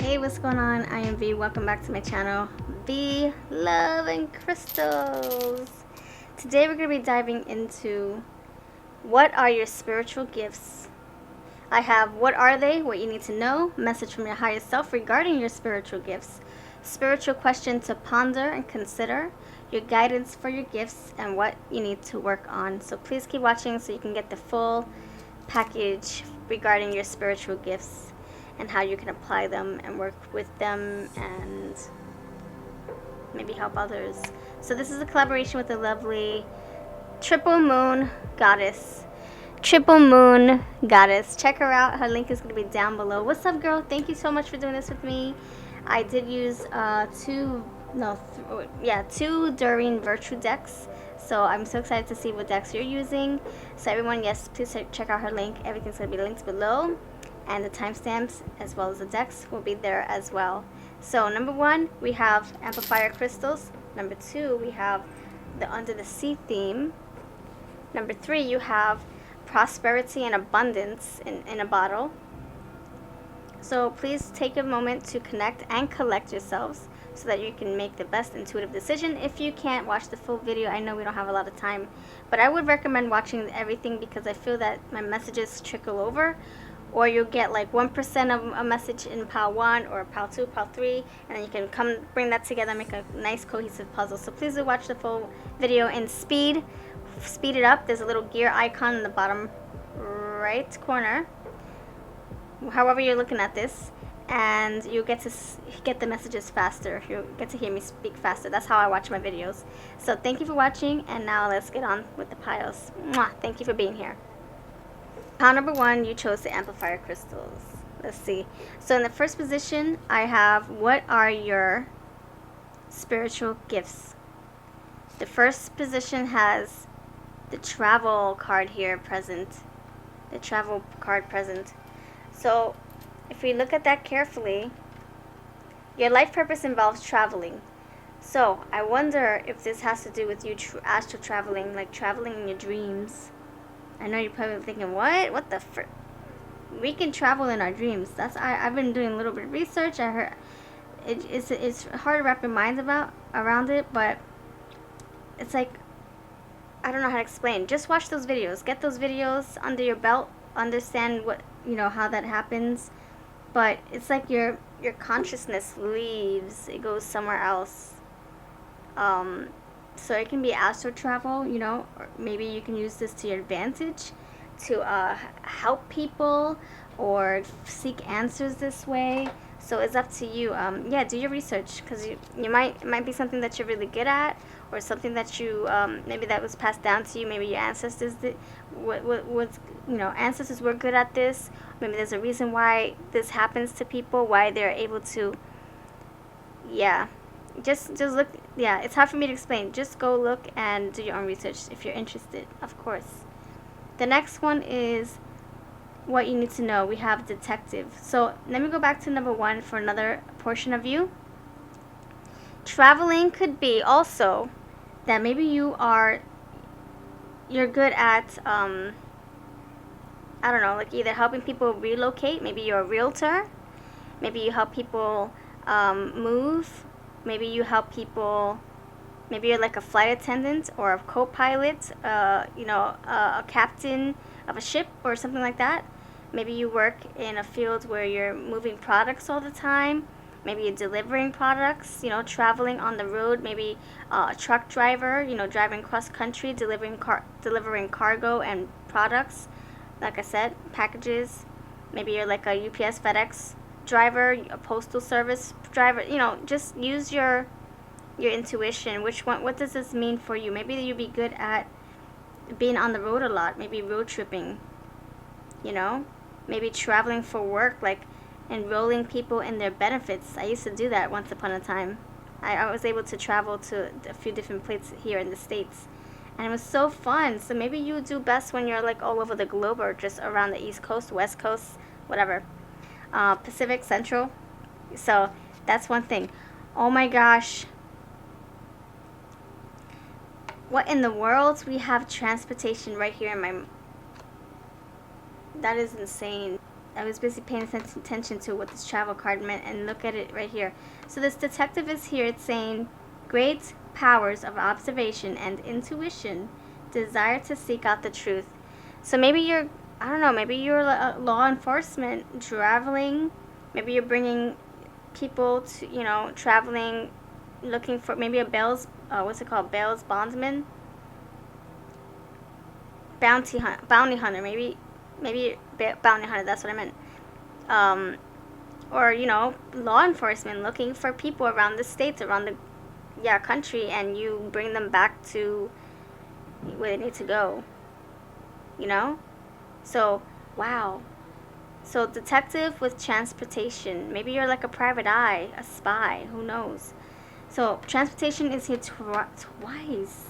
Hey, what's going on? I am V. Welcome back to my channel, V Love and Crystals. Today we're going to be diving into what are your spiritual gifts. I have what are they, what you need to know, message from your higher self regarding your spiritual gifts, spiritual question to ponder and consider, your guidance for your gifts, and what you need to work on. So please keep watching so you can get the full package regarding your spiritual gifts and how you can apply them and work with them and maybe help others. So this is a collaboration with the lovely Triple Moon Goddess. Triple Moon Goddess. Check her out. Her link is going to be down below. What's up, girl? Thank you so much for doing this with me. I did use two Doreen Virtue decks. So I'm so excited to see what decks you're using. So everyone, yes, please check out her link. Everything's going to be linked below. And the timestamps as well as the decks will be there as well. So number 1, we have Amplifier Crystals. Number 2, we have the Under the Sea theme. Number 3, you have Prosperity and Abundance in a bottle. So please take a moment to connect and collect yourselves so that you can make the best intuitive decision. If you can't watch the full video, I know we don't have a lot of time, but I would recommend watching everything because I feel that my messages trickle over. Or you'll get like 1% of a message in pile 1 or pile 2, pile 3, and then you can bring that together and make a nice cohesive puzzle. So please do watch the full video in speed it up. There's a little gear icon in the bottom right corner, however you're looking at this, and you'll get to get the messages faster. You'll get to hear me speak faster. That's how I watch my videos. So thank you for watching, and now let's get on with the piles. Mwah! Thank you for being here. Pile number 1, you chose the Amplifier Crystals. Let's see. So in the first position, I have what are your spiritual gifts. The first position has the travel card here present. The travel card present. So if we look at that carefully, your life purpose involves traveling. So I wonder if this has to do with you astral traveling, like traveling in your dreams. I know you're probably thinking, what the frick? We can travel in our dreams. I've been doing a little bit of research. I heard it's hard to wrap your minds around it, but it's like, I don't know how to explain. Just watch those videos. Get those videos under your belt. Understand how that happens. But it's like your consciousness leaves. It goes somewhere else. So it can be astral travel, or maybe you can use this to your advantage to help people or seek answers this way. So it's up to you. Yeah, do your research, because it might be something that you're really good at, or something that you maybe that was passed down to you. Maybe your ancestors ancestors were good at this. Maybe there's a reason why this happens to people, why they're able to. Yeah. Just look. Yeah, it's hard for me to explain. Just go look and do your own research if you're interested, of course. The next one is what you need to know. We have detective. So let me go back to number 1 for another portion of you. Traveling could be also that maybe you're good at I don't know, like either helping people relocate. Maybe you're a realtor. Maybe you help people move. Maybe you help people, maybe you're like a flight attendant or a co-pilot, a captain of a ship or something like that. Maybe you work in a field where you're moving products all the time. Maybe you're delivering products, traveling on the road. Maybe a truck driver, driving cross country, delivering cargo and products. Like I said, packages. Maybe you're like a UPS, FedEx driver, a postal service driver. Just use your intuition. What does this mean for you? Maybe you'd be good at being on the road a lot. Maybe road tripping. Maybe traveling for work, like enrolling people in their benefits. I used to do that once upon a time. I was able to travel to a few different places here in the States, and it was so fun. So maybe you do best when you're like all over the globe or just around the East Coast, West Coast, whatever, Pacific, Central. So that's one thing. Oh my gosh. What in the world? We have transportation right here in my... That is insane. I was busy paying attention to what this travel card meant, and look at it right here. So this detective is here. It's saying, great powers of observation and intuition, desire to seek out the truth. So maybe you're, I don't know, maybe you're law enforcement traveling. Maybe you're bringing people to, you know, traveling, looking for maybe a bail's, what's it called, bail's bondsman, bounty hunter, maybe bounty hunter, that's what I meant. Or, you know, law enforcement looking for people around the states, around the country, and you bring them back to where they need to go, you know? So, wow. So, detective with transportation. Maybe you're like a private eye, a spy, who knows? So, transportation is here twice.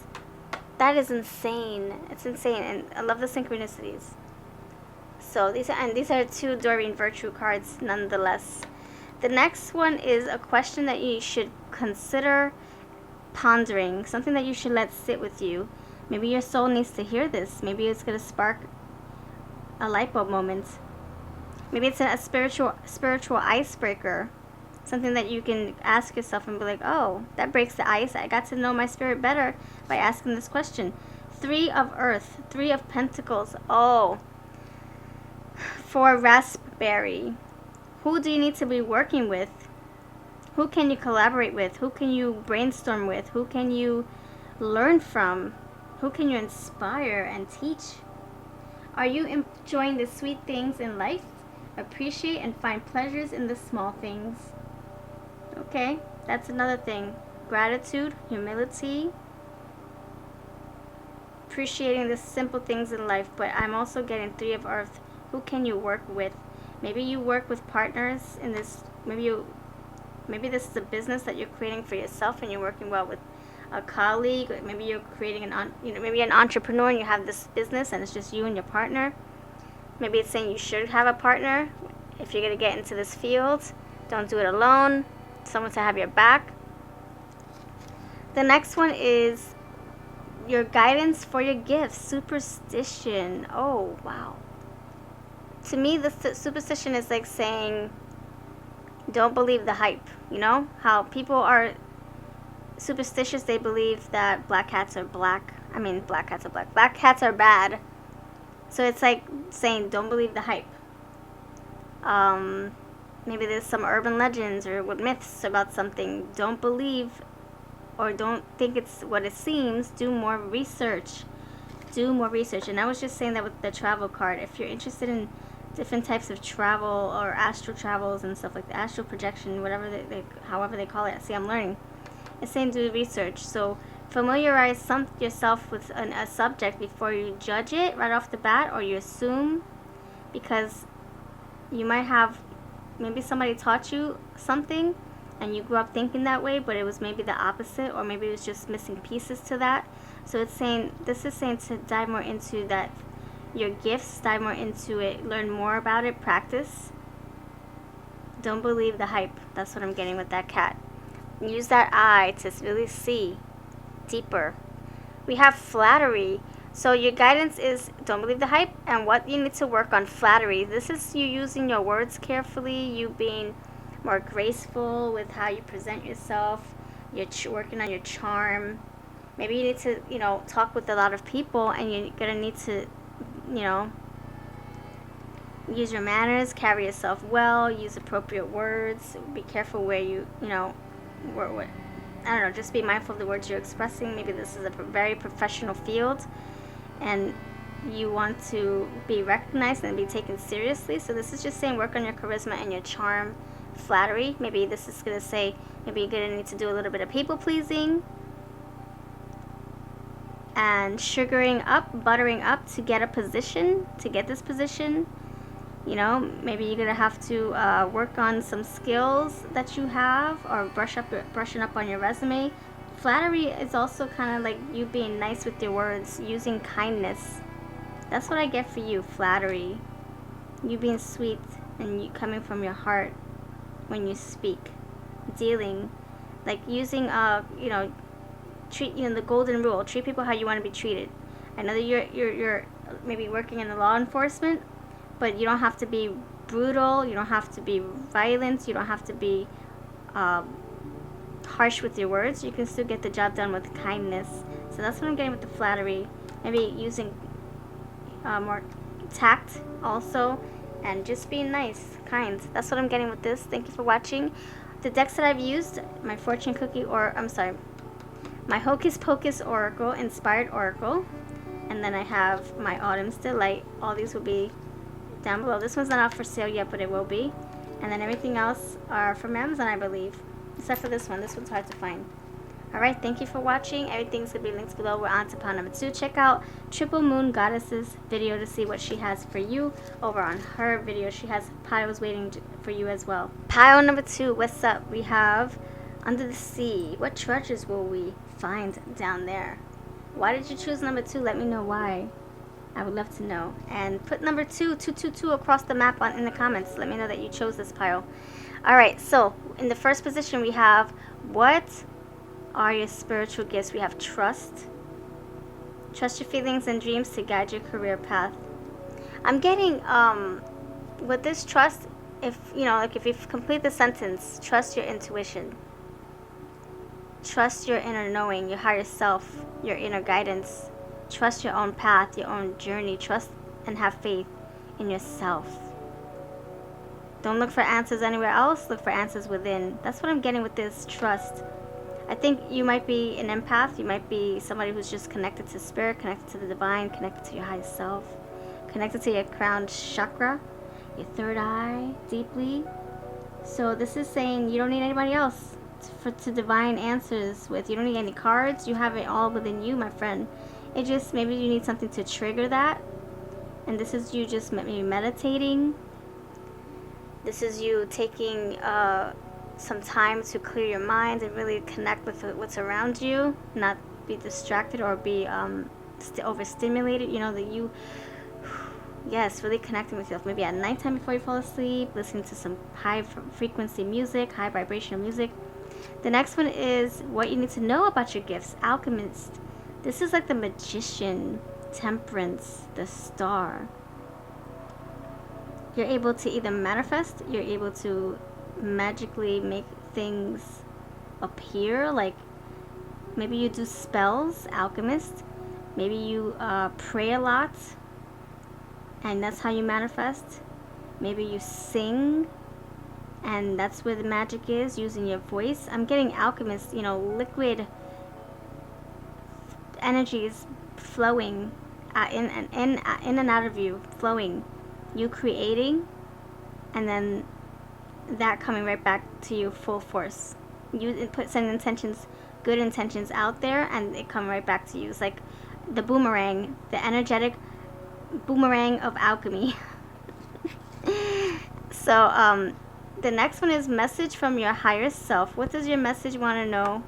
That is insane. It's insane, and I love the synchronicities. So, these are two Doreen Virtue cards nonetheless. The next one is a question that you should consider pondering, something that you should let sit with you. Maybe your soul needs to hear this. Maybe it's going to spark a light bulb moment. Maybe it's a spiritual icebreaker, something that you can ask yourself and be like, oh, that breaks the ice. I got to know my spirit better by asking this question. 3 of Earth, 3 of Pentacles. Oh, 4 Raspberry. Who do you need to be working with? Who can you collaborate with? Who can you brainstorm with? Who can you learn from? Who can you inspire and teach? Are you enjoying the sweet things in life? Appreciate and find pleasures in the small things. Okay, that's another thing. Gratitude, humility, appreciating the simple things in life. But I'm also getting 3 of Earth. Who can you work with? Maybe you work with partners in this. Maybe this is a business that you're creating for yourself, and you're working well with a colleague. Maybe you're creating maybe an entrepreneur, and you have this business, and it's just you and your partner. Maybe it's saying you should have a partner if you're going to get into this field. Don't do it alone. Someone to have your back. The next one is your guidance for your gifts. Superstition. Oh, wow. To me, the superstition is like saying, don't believe the hype. You know how people are superstitious? They believe that black cats are black. I mean, black cats are black. Black cats are bad. So it's like saying, don't believe the hype. Maybe there's some urban legends or myths about something. Don't believe or don't think it's what it seems. Do more research. Do more research. And I was just saying that with the travel card. If you're interested in different types of travel or astral travels and stuff like the astral projection, whatever however they call it. See, I'm learning. It's saying do research. So familiarize yourself with a subject before you judge it right off the bat, or you assume, because you might have, maybe somebody taught you something and you grew up thinking that way, but it was maybe the opposite, or maybe it was just missing pieces to that. So it's saying, this is saying to dive more into that, your gifts, dive more into it, learn more about it, practice. Don't believe the hype. That's what I'm getting with that cat. Use that eye to really see deeper. We have flattery. So your guidance is don't believe the hype, and what you need to work on. Flattery. This is you using your words carefully, you being more graceful with how you present yourself. You're working on your charm. Maybe you need to, talk with a lot of people, and you're going to need to, use your manners, carry yourself well, use appropriate words. Be careful where you, I don't know, just be mindful of the words you're expressing. Maybe this is a very professional field, and you want to be recognized and be taken seriously. So this is just saying work on your charisma and your charm. Flattery. Maybe this is going to say, maybe you're going to need to do a little bit of people pleasing. And sugaring up, buttering up to get a position, to get this position. You know, maybe you're gonna have to work on some skills that you have, or brushing up on your resume. Flattery is also kind of like you being nice with your words, using kindness. That's what I get for you, flattery. You being sweet and you coming from your heart when you speak, dealing, like using treat, the golden rule: treat people how you want to be treated. I know that you're maybe working in the law enforcement, but you don't have to be brutal, you don't have to be violent, you don't have to be harsh with your words. You can still get the job done with kindness. So that's what I'm getting with the flattery. Maybe using more tact also, and just being nice, kind. That's what I'm getting with this. Thank you for watching. The decks that I've used, my fortune cookie, or I'm sorry, my Hocus Pocus Oracle, Inspired Oracle, and then I have my Autumn's Delight. All these will be down below. This one's not out for sale yet, but it will be. And then everything else are from Amazon, I believe, except for this one. This one's hard to find. Alright, thank you for watching. Everything's going to be linked below. We're on to pile number 2. Check out Triple Moon Goddess's video to see what she has for you. Over on her video, she has piles waiting for you as well. Pile number 2, what's up? We have Under the Sea. What treasures will we find down there? Why did you choose number 2? Let me know why. I would love to know. And put number 222 across the map in the comments. Let me know that you chose this pile. Alright, so in the first position we have, what are your spiritual gifts? We have trust. Trust your feelings and dreams to guide your career path. I'm getting, with this trust, if you complete the sentence, trust your intuition. Trust your inner knowing, your higher self, your inner guidance. Trust your own path, your own journey. Trust and have faith in yourself. Don't look for answers anywhere else. Look for answers within. That's what I'm getting with this trust. I think you might be an empath. You might be somebody who's just connected to spirit, connected to the divine, connected to your higher self, connected to your crown chakra, your third eye, deeply. So this is saying you don't need anybody else to divine answers with. You don't need any cards. You have it all within you, my friend. It just, maybe you need something to trigger that. And this is you just maybe meditating. This is you taking some time to clear your mind and really connect with what's around you. Not be distracted or be overstimulated. Yes, really connecting with yourself. Maybe at nighttime before you fall asleep, listening to some high frequency music, high vibrational music. The next one is what you need to know about your gifts. Alchemist. This is like the Magician, Temperance, the Star. You're able to either manifest, you're able to magically make things appear, like maybe you do spells, alchemist. Maybe you pray a lot, and that's how you manifest. Maybe you sing, and that's where the magic is, using your voice. I'm getting alchemist, liquid energies flowing in and out of you, flowing. You creating, and then that coming right back to you full force. You sending intentions, good intentions out there, and it come right back to you. It's like the boomerang, the energetic boomerang of alchemy. So the next one is message from your higher self. What does your message want to know?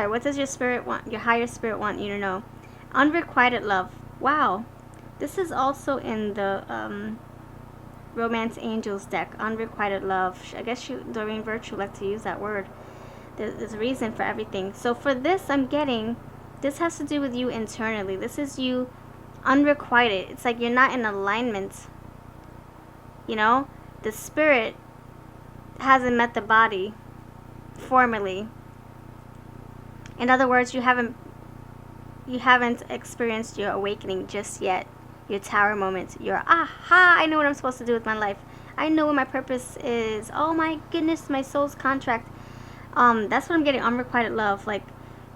What does your spirit want, your higher spirit want you to know? Unrequited love. Wow. This is also in the Romance Angels deck. Unrequited love. I guess Doreen Virtue like to use that word. There's a reason for everything. So for this, I'm getting, this has to do with you internally. This is you unrequited. It's like you're not in alignment. The spirit hasn't met the body formally. In other words, you haven't experienced your awakening just yet. Your tower moment. Your aha, I know what I'm supposed to do with my life. I know what my purpose is. Oh my goodness, my soul's contract. That's what I'm getting. Unrequited love. Like,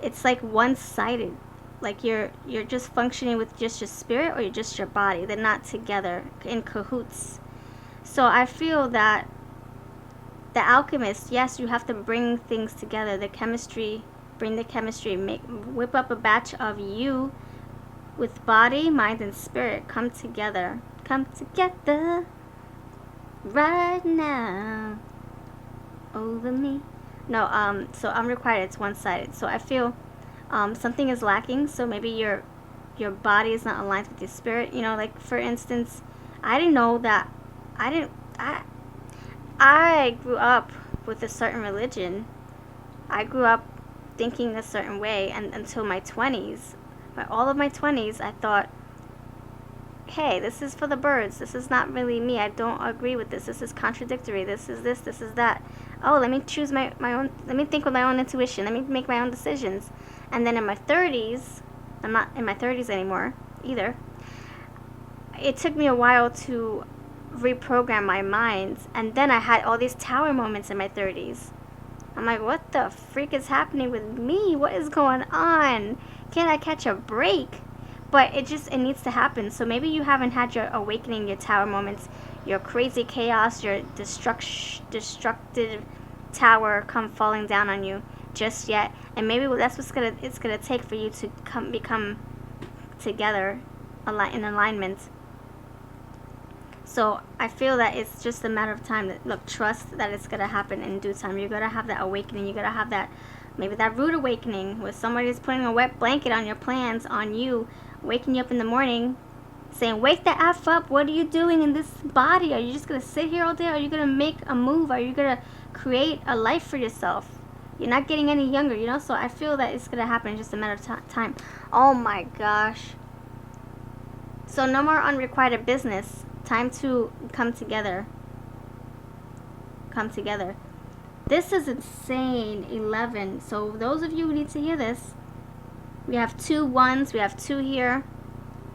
it's like one-sided. Like you're just functioning with just your spirit, or you're just your body. They're not together in cahoots. So I feel that the alchemist, yes, you have to bring things together. The chemistry, bring the chemistry, whip up a batch of you with body, mind, and spirit come together. Come together right now over me. No, so unrequited, it's one-sided. So I feel something is lacking, so maybe your body is not aligned with your spirit. You know, like for instance, I didn't know that I grew up with a certain religion. I grew up thinking a certain way, and until my 20s. By all of my 20s, I thought, hey, this is for the birds. This is not really me. I don't agree with this. This is contradictory. This is this. This is that. Oh, let me choose my own. Let me think with my own intuition. Let me make my own decisions. And then in my 30s, I'm not in my 30s anymore either. It took me a while to reprogram my mind. And then I had all these tower moments in my 30s. I'm like, what the freak is happening with me? What is going on? Can't I catch a break? But it needs to happen. So maybe you haven't had your awakening, your tower moments, your crazy chaos, your destructive tower come falling down on you just yet. And maybe that's it's gonna take for you to become together, in alignment. So I feel that it's just a matter of time. Look, trust that it's gonna happen in due time. You're gonna have that awakening. You're gonna have that, maybe that rude awakening where somebody's putting a wet blanket on your plans, on you, waking you up in the morning, saying, "Wake the F up! What are you doing in this body? Are you just gonna sit here all day? Are you gonna make a move? Are you gonna create a life for yourself? You're not getting any younger, you know." So I feel that it's gonna happen in just a matter of time. Oh my gosh. So no more unrequited business. Time to come together. Come together. This is insane. 11. So those of you who need to hear this, we have 2 ones. We have 2 here.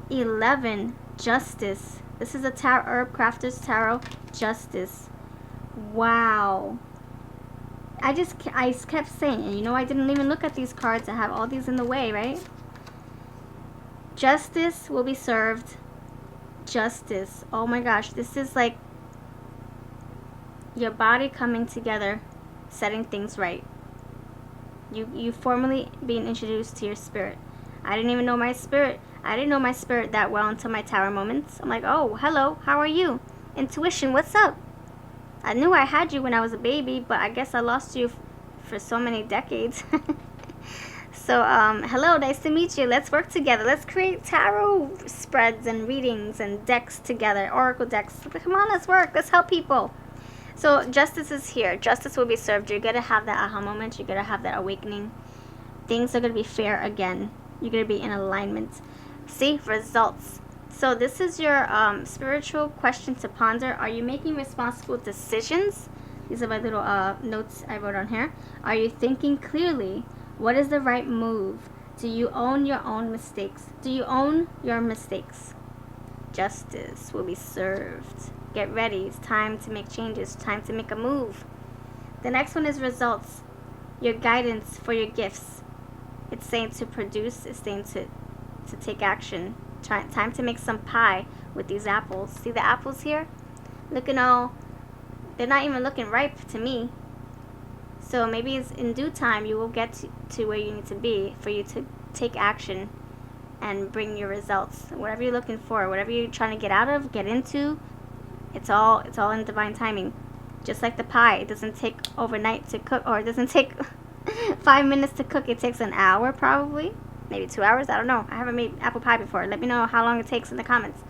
11. Justice. This is a tarot, Herb Crafter's Tarot. Justice. Wow. I kept saying, and you know I didn't even look at these cards. I have all these in the way, right? Justice will be served. Justice. Oh my gosh, this is like your body coming together, setting things right. You formally being introduced to your spirit. I didn't even know my spirit. I didn't know my spirit that well until my tower moments. I'm like, oh, hello, how are you? Intuition, what's up? I knew I had you when I was a baby, but I guess I lost you for so many decades. So, hello, nice to meet you. Let's work together. Let's create tarot spreads and readings and decks together, oracle decks. Come on, let's work. Let's help people. So, justice is here. Justice will be served. You're going to have that aha moment. You're going to have that awakening. Things are going to be fair again. You're going to be in alignment. See, results. So, this is your spiritual question to ponder. Are you making responsible decisions? These are my little notes I wrote on here. Are you thinking clearly? What is the right move? Do you own your own mistakes? Do you own your mistakes? Justice will be served. Get ready. It's time to make changes. Time to make a move. The next one is results. Your guidance for your gifts. It's saying to produce. It's saying to take action. Time to make some pie with these apples. See the apples here? Looking all... They're not even looking ripe to me. So maybe it's in due time you will get to where you need to be for you to take action and bring your results. Whatever you're looking for, whatever you're trying to get out of, get into, it's all in divine timing. Just like the pie, it doesn't take overnight to cook, or it doesn't take 5 minutes to cook. It takes an hour probably, maybe 2 hours. I don't know. I haven't made apple pie before. Let me know how long it takes in the comments.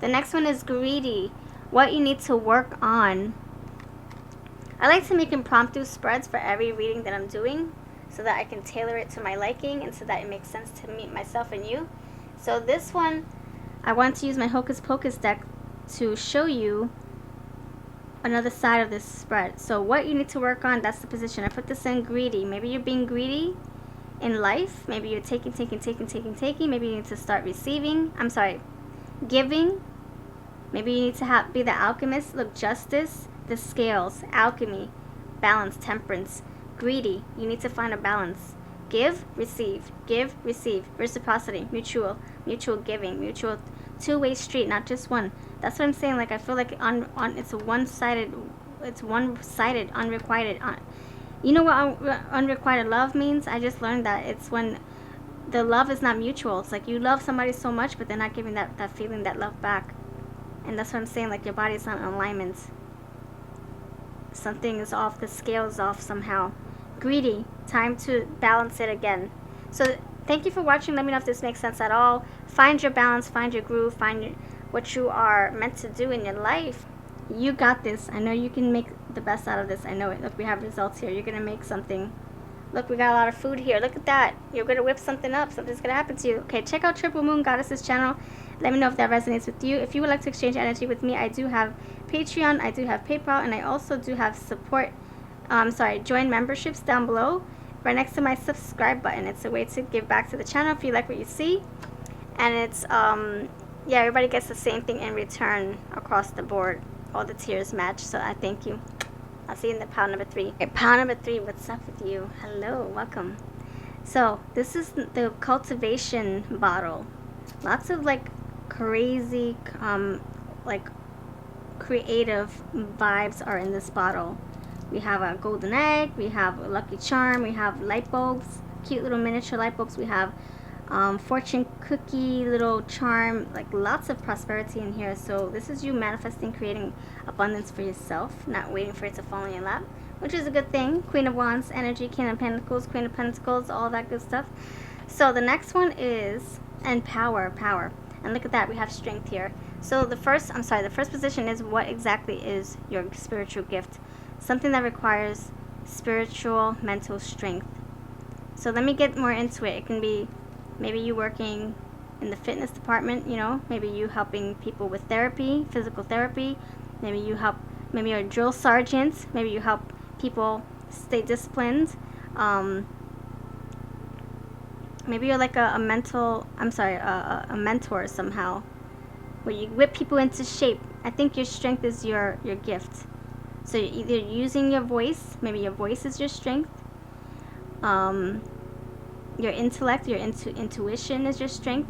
The next one is greedy. What you need to work on. I like to make impromptu spreads for every reading that I'm doing so that I can tailor it to my liking and so that it makes sense to me, myself, and you. So this one, I want to use my Hocus Pocus deck to show you another side of this spread. So what you need to work on, that's the position. I put this in greedy. Maybe you're being greedy in life. Maybe you're taking. Maybe you need to start receiving. I'm sorry, giving. Maybe you need to be the alchemist. Look, justice. The scales, alchemy, balance, temperance, greedy. You need to find a balance. Give, receive, reciprocity, mutual giving, mutual two-way street, not just one. That's what I'm saying. Like I feel like it's one-sided, unrequited. You know what unrequited love means? I just learned that it's when the love is not mutual. It's like you love somebody so much, but they're not giving that feeling, that love back. And that's what I'm saying, like your body's not in alignment. Something is off, the scale is off somehow. Greedy, time to balance it again. So thank you for watching. Let me know if this makes sense at all. Find your balance, find your groove, find what you are meant to do in your life. You got this. I know you can make the best out of this. I know it. Look, we have results here. You're going to make something. Look, we got a lot of food here. Look at that. You're going to whip something up. Something's going to happen to you. Okay, check out Triple Moon Goddess's channel. Let me know if that resonates with you. If you would like to exchange energy with me, I do have Patreon, I do have PayPal, and I also do have join memberships down below, right next to my subscribe button. It's a way to give back to the channel if you like what you see. And it's, yeah, everybody gets the same thing in return across the board. All the tiers match, so I thank you. I'll see you in the pile number 3. Okay, pile number 3, what's up with you? Hello, welcome. So, this is the cultivation bottle. Lots of, like, crazy, like, creative vibes are in this bottle. We have a golden egg, we have a lucky charm, we have light bulbs, cute little miniature light bulbs, we have fortune cookie little charm, like lots of prosperity in here. So this is you manifesting, creating abundance for yourself, not waiting for it to fall in your lap, which is a good thing. Queen of Wands energy, King of Pentacles, Queen of Pentacles, all that good stuff. So the next one is, and power. And look at that, we have strength here. So the first position is what exactly is your spiritual gift? Something that requires spiritual mental strength. So let me get more into it. It can be maybe you working in the fitness department, you know, maybe you helping people with therapy, physical therapy, maybe you're a drill sergeant, maybe you help people stay disciplined, maybe you're like a mentor somehow, where you whip people into shape. I think your strength is your gift. So you're either using your voice, maybe your voice is your strength, your intellect, your intuition is your strength.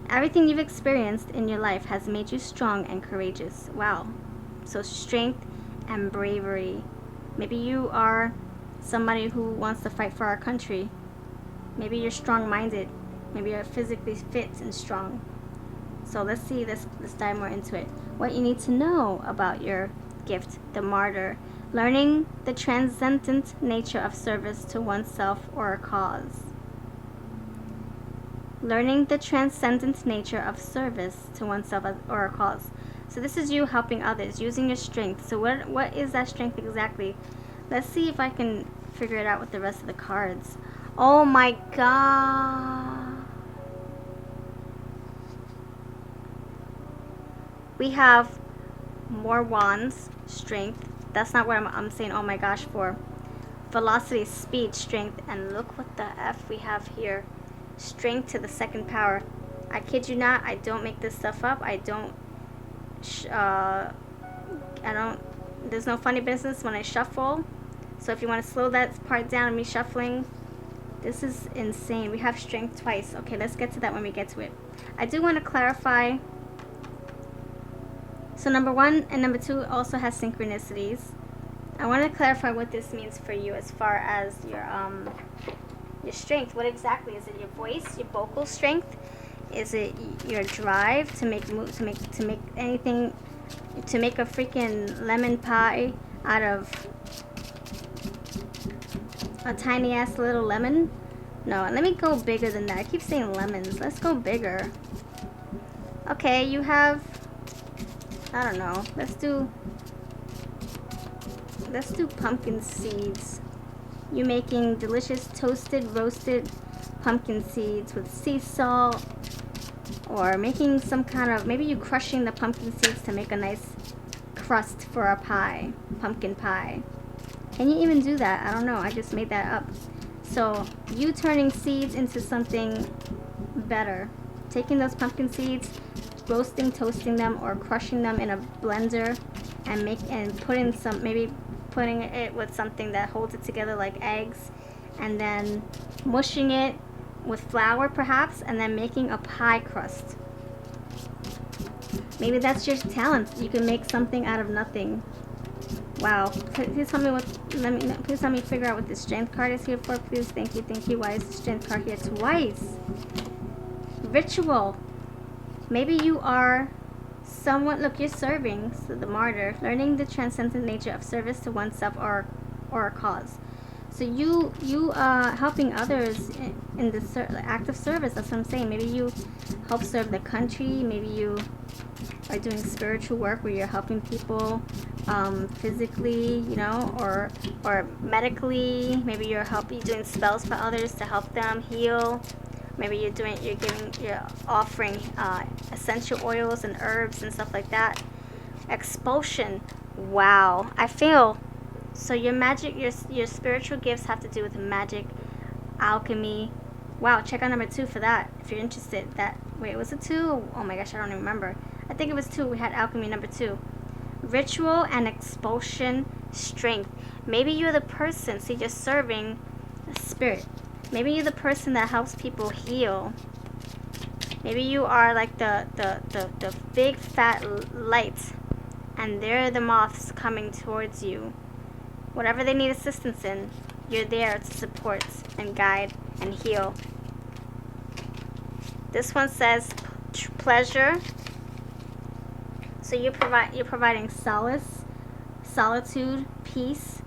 Everything you've experienced in your life has made you strong and courageous. Wow. So strength and bravery. Maybe you are somebody who wants to fight for our country. Maybe you're strong-minded. Maybe you're physically fit and strong. So let's dive more into it. What you need to know about your gift, the martyr. Learning the transcendent nature of service to oneself or a cause. Learning the transcendent nature of service to oneself or a cause. So this is you helping others, using your strength. So what is that strength exactly? Let's see if I can figure it out with the rest of the cards. Oh my god. We have more wands, strength. That's not what I'm saying oh my gosh for. Velocity, speed, strength, and look what the F we have here. Strength to the second power. I kid you not, I don't make this stuff up. There's no funny business when I shuffle. So if you want to slow that part down of me shuffling, this is insane. We have strength twice. Okay, let's get to that when we get to it. I do want to clarify. So number 1 and number 2 also has synchronicities. I want to clarify what this means for you as far as your strength. What exactly is it? Your voice, your vocal strength? Is it your drive to make moves, to make anything, to make a freaking lemon pie out of a tiny ass little lemon? No, let me go bigger than that. I keep saying lemons. Let's go bigger. Okay, you have, I don't know. Let's do pumpkin seeds. You making delicious toasted, roasted pumpkin seeds with sea salt, or making some kind of, maybe you crushing the pumpkin seeds to make a nice crust for a pie, pumpkin pie. Can you even do that? I don't know. I just made that up. So you turning seeds into something better. Taking those pumpkin seeds, roasting, toasting them, or crushing them in a blender and putting some, maybe putting it with something that holds it together like eggs, and then mushing it with flour perhaps, and then making a pie crust. Maybe that's your talent. You can make something out of nothing. Wow. Please tell me what. Please let me figure out what the strength card is here for. Please, thank you, thank you. Why is the strength card here twice? Ritual. Maybe you are someone. Look, you're serving. So the martyr, learning the transcendent nature of service to oneself or a cause. So you helping others in the act of service. That's what I'm saying. Maybe you help serve the country. Maybe you are doing spiritual work where you're helping people physically, you know, or medically. Maybe you're doing spells for others to help them heal. Maybe you're offering essential oils and herbs and stuff like that. Expulsion. Wow. I feel so your magic, your spiritual gifts have to do with magic, alchemy. Wow, check out number 2 for that if you're interested. Wait, was it 2? Oh my gosh, I don't even remember. I think it was 2. We had alchemy number 2. Ritual and expulsion, strength. Maybe you're the person, see, you're serving a spirit. Maybe you're the person that helps people heal. Maybe you are like the big fat light, and they're the moths coming towards you. Whatever they need assistance in, you're there to support and guide and heal. This one says pleasure. So you're providing solace, solitude, peace,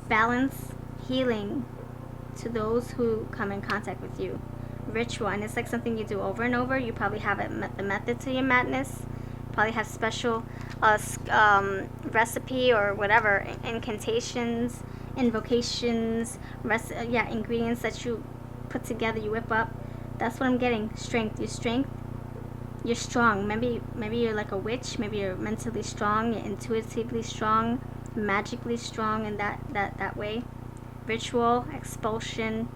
balance, healing to those who come in contact with you. Ritual, and it's like something you do over and over. You probably have the method to your madness. Probably have special recipe or whatever, incantations, invocations, ingredients that you put together, you whip up. That's what I'm getting. Strength. You're strong. Maybe you're like a witch. Maybe you're mentally strong, you're intuitively strong, magically strong in that way. Ritual, expulsion,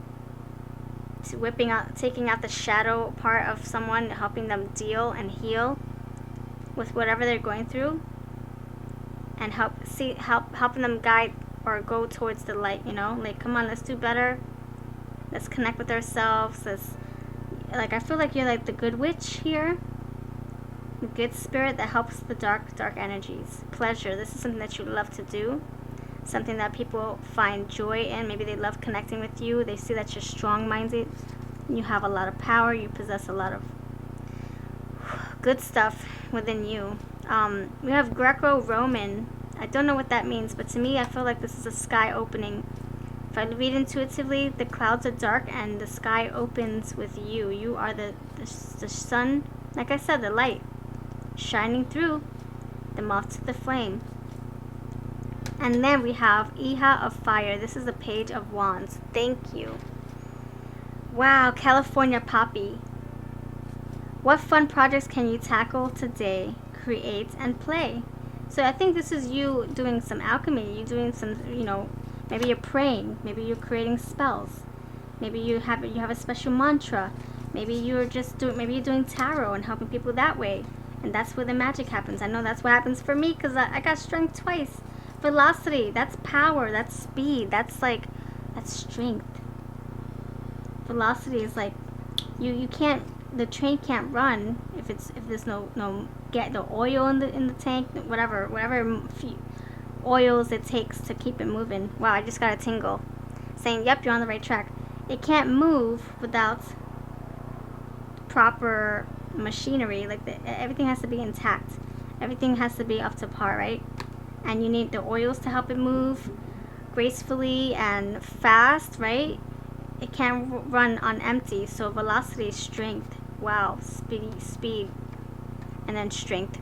taking out the shadow part of someone, helping them deal and heal with whatever they're going through, and helping them guide or go towards the light, you know, like, come on, let's do better, let's connect with ourselves. I feel like you're like the good witch here, the good spirit that helps the dark energies. Pleasure, this is something that you love to do, something that people find joy in. Maybe they love connecting with you. They see that you're strong-minded, you have a lot of power, you possess a lot of good stuff within you. We have Greco-Roman. I don't know what that means, but to me, I feel like this is a sky opening. If I read intuitively, the clouds are dark and the sky opens with you. You are the sun, like I said, the light shining through, the moth to the flame. And then we have Iha of Fire. This is the Page of Wands. Thank you. Wow, California Poppy. What fun projects can you tackle today? Create and play. So I think this is you doing some alchemy. You're doing some, maybe you're praying. Maybe you're creating spells. Maybe you have a special mantra. Maybe you're doing tarot and helping people that way. And that's where the magic happens. I know that's what happens for me because I got strength twice. Velocity, that's power, that's speed, that's strength. Velocity is like, the train can't run if there's no oil in the tank, whatever oils it takes to keep it moving. Wow, I just got a tingle saying, yep, you're on the right track. It can't move without proper machinery. Everything has to be intact. Everything has to be up to par, right? And you need the oils to help it move gracefully and fast, right? It can't run on empty. So velocity is strength. Wow, speed, and then strength.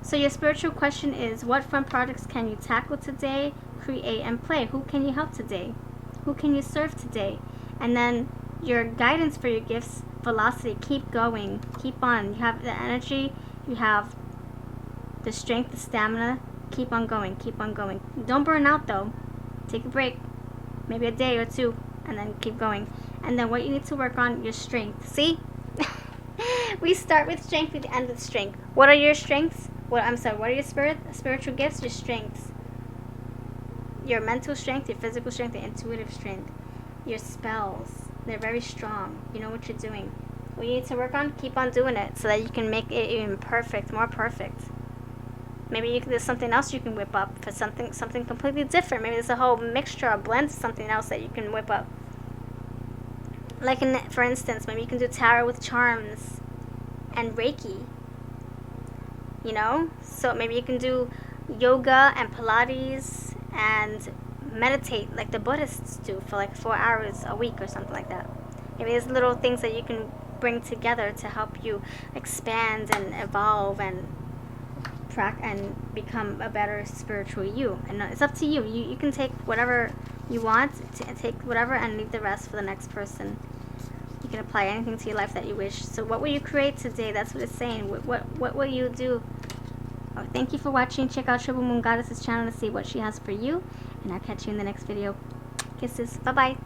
So your spiritual question is, what fun projects can you tackle today, create and play? Who can you help today? Who can you serve today? And then your guidance for your gifts, velocity, keep going, keep on. You have the energy, you have the strength, the stamina. Keep on going, keep on going. Don't burn out though. Take a break, maybe a day or 2, and then keep going. And then what you need to work on, your strength. See? We start with strength, we end with strength. What are your strengths? What are your spiritual gifts? Your strengths. Your mental strength, your physical strength, your intuitive strength. Your spells. They're very strong. You know what you're doing. What you need to work on, keep on doing it so that you can make it even perfect, more perfect. Maybe there's something else you can whip up for something completely different. Maybe there's a whole mixture, a blend of something else that you can whip up. Like, for instance, maybe you can do tarot with charms and Reiki. You know? So maybe you can do yoga and Pilates and meditate like the Buddhists do for like 4 hours a week or something like that. Maybe there's little things that you can bring together to help you expand and evolve and become a better spiritual you. And it's up to you. You can take whatever you want, take whatever and leave the rest for the next person. You can apply anything to your life that you wish. So what will you create today? That's what it's saying. What will you do? Oh, thank you for watching. Check out Triple Moon Goddess's channel to see what she has for you. And I'll catch you in the next video. Kisses. Bye-bye.